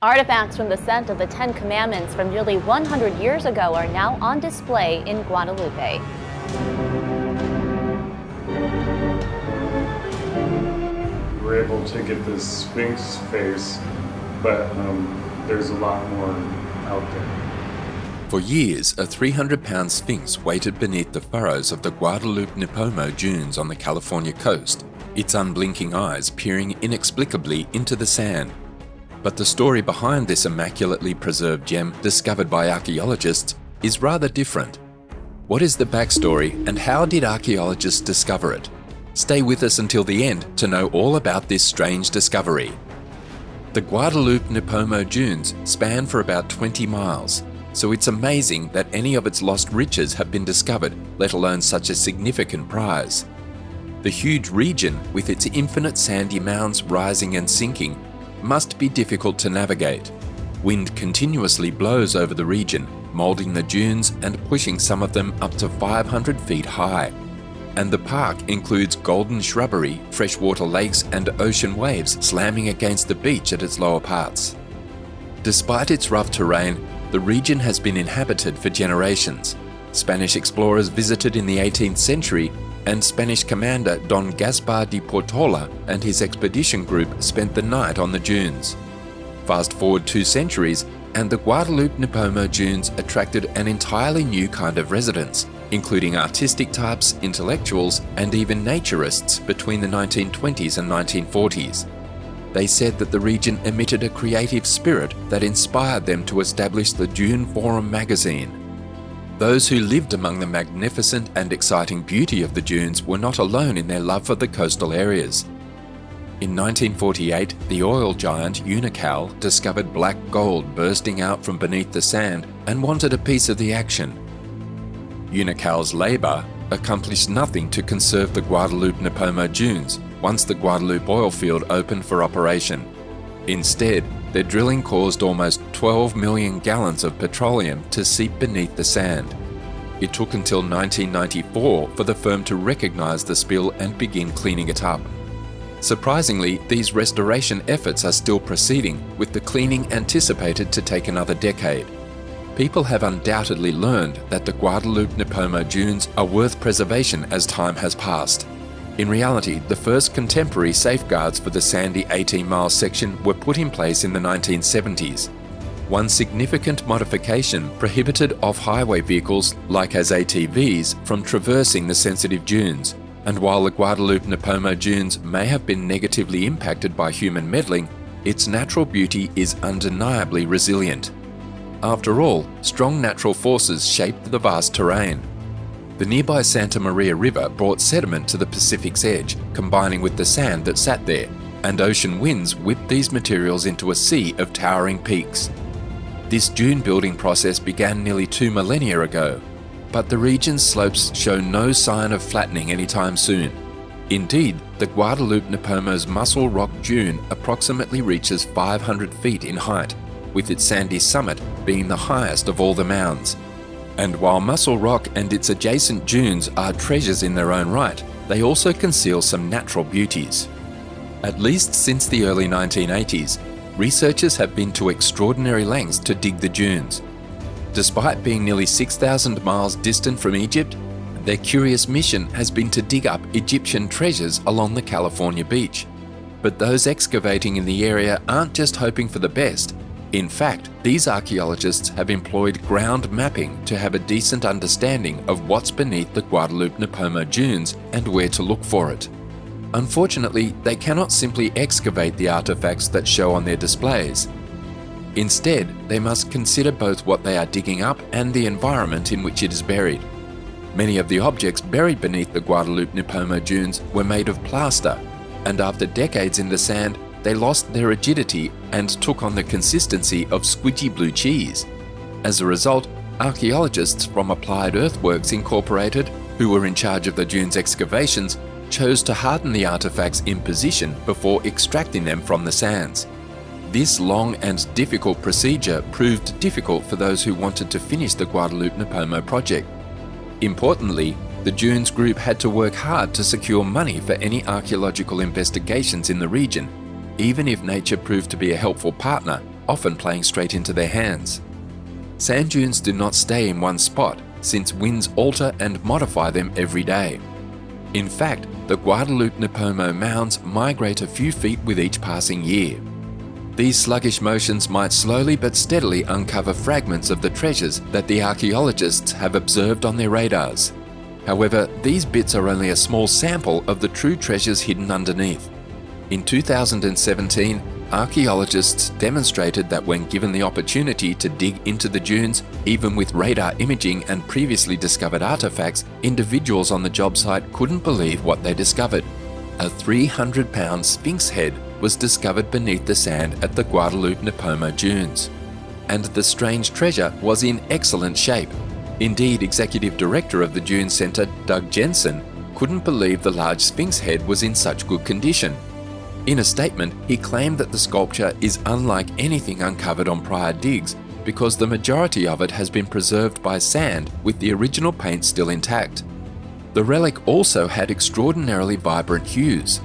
Artifacts from the set of the Ten Commandments from nearly 100 years ago are now on display in Guadalupe. We were able to get this sphinx face, but there's a lot more out there. For years, a 300-pound sphinx waited beneath the furrows of the Guadalupe-Nipomo Dunes on the California coast, its unblinking eyes peering inexplicably into the sand. But the story behind this immaculately preserved gem discovered by archaeologists is rather different. What is the backstory and how did archaeologists discover it? Stay with us until the end to know all about this strange discovery. The Guadalupe-Nipomo Dunes span for about 20 miles, so it's amazing that any of its lost riches have been discovered, let alone such a significant prize. The huge region, with its infinite sandy mounds rising and sinking, must be difficult to navigate. Wind continuously blows over the region, moulding the dunes and pushing some of them up to 500 feet high. And the park includes golden shrubbery, freshwater lakes and ocean waves slamming against the beach at its lower parts. Despite its rough terrain, the region has been inhabited for generations. Spanish explorers visited in the 18th century, and Spanish commander Don Gaspar de Portola and his expedition group spent the night on the dunes. Fast forward 2 centuries, and the Guadalupe-Nipomo Dunes attracted an entirely new kind of residents, including artistic types, intellectuals, and even naturists between the 1920s and 1940s. They said that the region emitted a creative spirit that inspired them to establish the Dune Forum magazine. Those who lived among the magnificent and exciting beauty of the dunes were not alone in their love for the coastal areas. In 1948, the oil giant Unocal discovered black gold bursting out from beneath the sand and wanted a piece of the action. Unocal's labour accomplished nothing to conserve the Guadalupe-Nipomo Dunes once the Guadalupe oil field opened for operation. Instead, their drilling caused almost 12 million gallons of petroleum to seep beneath the sand. It took until 1994 for the firm to recognise the spill and begin cleaning it up. Surprisingly, these restoration efforts are still proceeding, with the cleaning anticipated to take another decade. People have undoubtedly learned that the Guadalupe-Nipomo Dunes are worth preservation as time has passed. In reality, the first contemporary safeguards for the sandy 18-mile section were put in place in the 1970s. One significant modification prohibited off-highway vehicles, like as ATVs, from traversing the sensitive dunes. And while the Guadalupe-Nipomo Dunes may have been negatively impacted by human meddling, its natural beauty is undeniably resilient. After all, strong natural forces shaped the vast terrain. The nearby Santa Maria River brought sediment to the Pacific's edge, combining with the sand that sat there, and ocean winds whipped these materials into a sea of towering peaks. This dune building process began nearly 2 millennia ago, but the region's slopes show no sign of flattening anytime soon. Indeed, the Guadalupe-Nipomo's Muscle Rock Dune approximately reaches 500 feet in height, with its sandy summit being the highest of all the mounds. And while Muscle Rock and its adjacent dunes are treasures in their own right, they also conceal some natural beauties. At least since the early 1980s, researchers have been to extraordinary lengths to dig the dunes. Despite being nearly 6,000 miles distant from Egypt, their curious mission has been to dig up Egyptian treasures along the California beach. But those excavating in the area aren't just hoping for the best. In fact, these archaeologists have employed ground mapping to have a decent understanding of what's beneath the Guadalupe-Nipomo Dunes and where to look for it. Unfortunately, they cannot simply excavate the artifacts that show on their displays. Instead, they must consider both what they are digging up and the environment in which it is buried. Many of the objects buried beneath the Guadalupe-Nipomo Dunes were made of plaster, and after decades in the sand, they lost their rigidity and took on the consistency of squidgy blue cheese. As a result, archaeologists from Applied Earthworks Incorporated, who were in charge of the dunes excavations, chose to harden the artifacts in position before extracting them from the sands. This long and difficult procedure proved difficult for those who wanted to finish the Guadalupe-Nipomo project. Importantly, the Dunes group had to work hard to secure money for any archaeological investigations in the region. Even if nature proved to be a helpful partner, often playing straight into their hands. Sand dunes do not stay in one spot, since winds alter and modify them every day. In fact, the Guadalupe-Nipomo mounds migrate a few feet with each passing year. These sluggish motions might slowly but steadily uncover fragments of the treasures that the archaeologists have observed on their radars. However, these bits are only a small sample of the true treasures hidden underneath. In 2017, archaeologists demonstrated that when given the opportunity to dig into the dunes, even with radar imaging and previously discovered artifacts, individuals on the job site couldn't believe what they discovered. A 300-pound sphinx head was discovered beneath the sand at the Guadalupe-Nipomo Dunes. And the strange treasure was in excellent shape. Indeed, Executive Director of the Dune Centre, JENSEN, couldn't believe the large sphinx head was in such good condition. In a statement, he claimed that the sculpture is unlike anything uncovered on prior digs because the majority of it has been preserved by sand with the original paint still intact. The relic also had extraordinarily vibrant hues.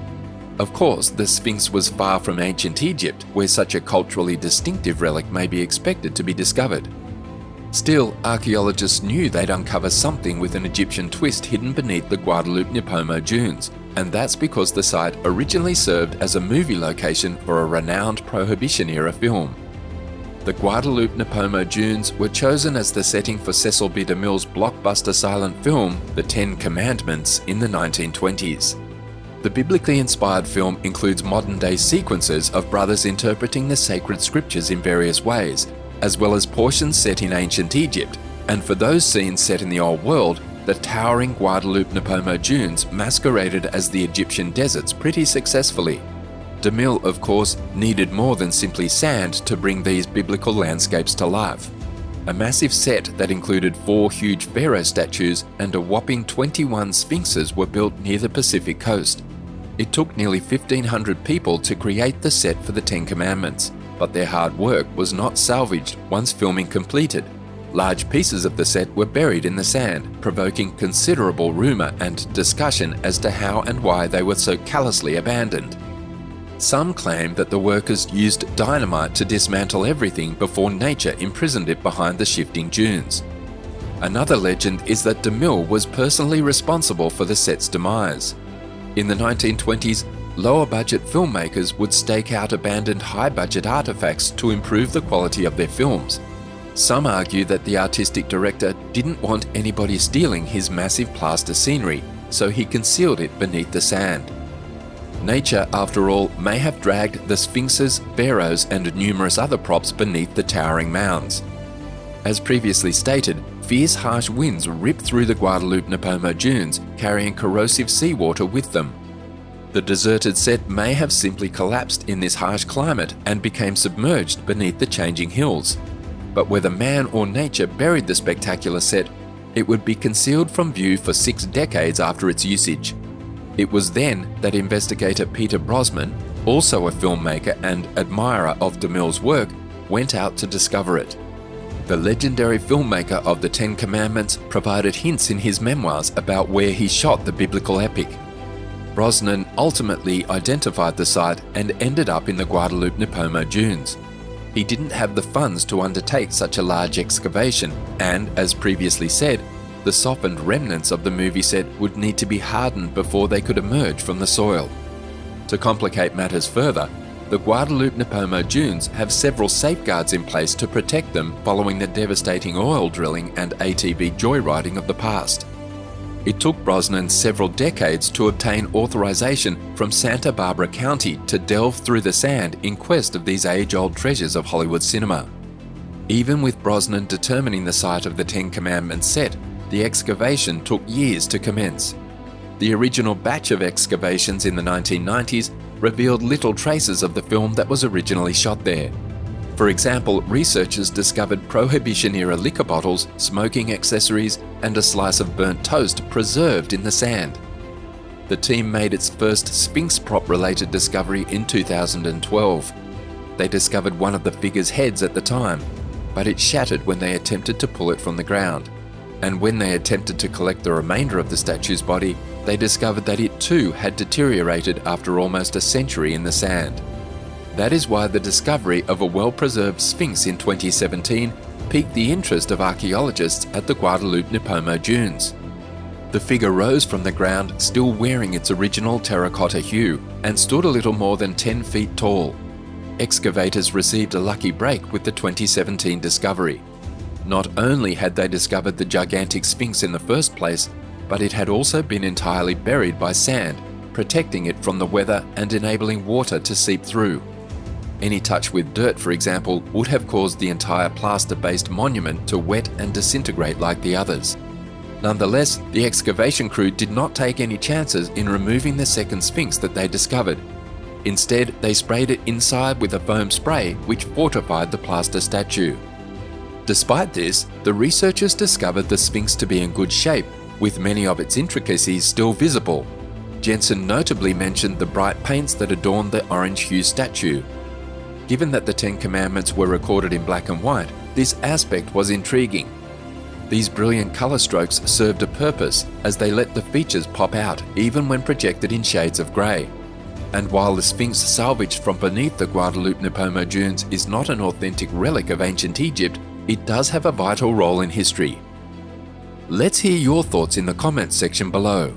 Of course, the Sphinx was far from ancient Egypt, where such a culturally distinctive relic may be expected to be discovered. Still, archaeologists knew they'd uncover something with an Egyptian twist hidden beneath the Guadalupe-Nipomo Dunes, and that's because the site originally served as a movie location for a renowned Prohibition-era film. The Guadalupe-Nipomo Dunes were chosen as the setting for Cecil B. DeMille's blockbuster silent film, The Ten Commandments, in the 1920s. The biblically inspired film includes modern-day sequences of brothers interpreting the sacred scriptures in various ways, as well as portions set in ancient Egypt, and for those scenes set in the Old World, the towering Guadalupe-Nipomo Dunes masqueraded as the Egyptian deserts pretty successfully. DeMille, of course, needed more than simply sand to bring these biblical landscapes to life. A massive set that included 4 huge pharaoh statues and a whopping 21 sphinxes were built near the Pacific coast. It took nearly 1,500 people to create the set for the Ten Commandments, but their hard work was not salvaged once filming completed. Large pieces of the set were buried in the sand, provoking considerable rumour and discussion as to how and why they were so callously abandoned. Some claim that the workers used dynamite to dismantle everything before nature imprisoned it behind the shifting dunes. Another legend is that DeMille was personally responsible for the set's demise. In the 1920s, lower-budget filmmakers would stake out abandoned high-budget artifacts to improve the quality of their films. Some argue that the artistic director didn't want anybody stealing his massive plaster scenery, so he concealed it beneath the sand. Nature, after all, may have dragged the sphinxes, pharaohs, and numerous other props beneath the towering mounds. As previously stated, fierce harsh winds ripped through the Guadalupe-Nipomo Dunes, carrying corrosive seawater with them. The deserted set may have simply collapsed in this harsh climate and became submerged beneath the changing hills. But whether man or nature buried the spectacular set, it would be concealed from view for 6 decades after its usage. It was then that investigator Peter BROSMAN, also a filmmaker and admirer of DeMille's work, went out to discover it. The legendary filmmaker of the Ten Commandments provided hints in his memoirs about where he shot the biblical epic. BROSMAN ultimately identified the site and ended up in the Guadalupe-Nipomo Dunes. He didn't have the funds to undertake such a large excavation, and, as previously said, the softened remnants of the movie set would need to be hardened before they could emerge from the soil. To complicate matters further, the Guadalupe-Nipomo Dunes have several safeguards in place to protect them following the devastating oil drilling and ATV joyriding of the past. It took BROSMAN several decades to obtain authorization from Santa Barbara County to delve through the sand in quest of these age-old treasures of Hollywood cinema. Even with BROSMAN determining the site of the Ten Commandments set, the excavation took years to commence. The original batch of excavations in the 1990s revealed little traces of the film that was originally shot there. For example, researchers discovered Prohibition-era liquor bottles, smoking accessories, and a slice of burnt toast preserved in the sand. The team made its first Sphinx prop-related discovery in 2012. They discovered one of the figure's heads at the time, but it shattered when they attempted to pull it from the ground. And when they attempted to collect the remainder of the statue's body, they discovered that it too had deteriorated after almost a century in the sand. That is why the discovery of a well-preserved sphinx in 2017 piqued the interest of archaeologists at the Guadalupe-Nipomo Dunes. The figure rose from the ground still wearing its original terracotta hue and stood a little more than 10 feet tall. Excavators received a lucky break with the 2017 discovery. Not only had they discovered the gigantic sphinx in the first place, but it had also been entirely buried by sand, protecting it from the weather and enabling water to seep through. Any touch with dirt, for example, would have caused the entire plaster-based monument to wet and disintegrate like the others. Nonetheless, the excavation crew did not take any chances in removing the second sphinx that they discovered. Instead, they sprayed it inside with a foam spray which fortified the plaster statue. Despite this, the researchers discovered the sphinx to be in good shape, with many of its intricacies still visible. JENSEN notably mentioned the bright paints that adorned the orange hue statue. Given that the Ten Commandments were recorded in black and white, this aspect was intriguing. These brilliant color strokes served a purpose as they let the features pop out even when projected in shades of grey. And while the sphinx salvaged from beneath the Guadalupe-Nipomo Dunes is not an authentic relic of ancient Egypt, it does have a vital role in history. Let's hear your thoughts in the comments section below.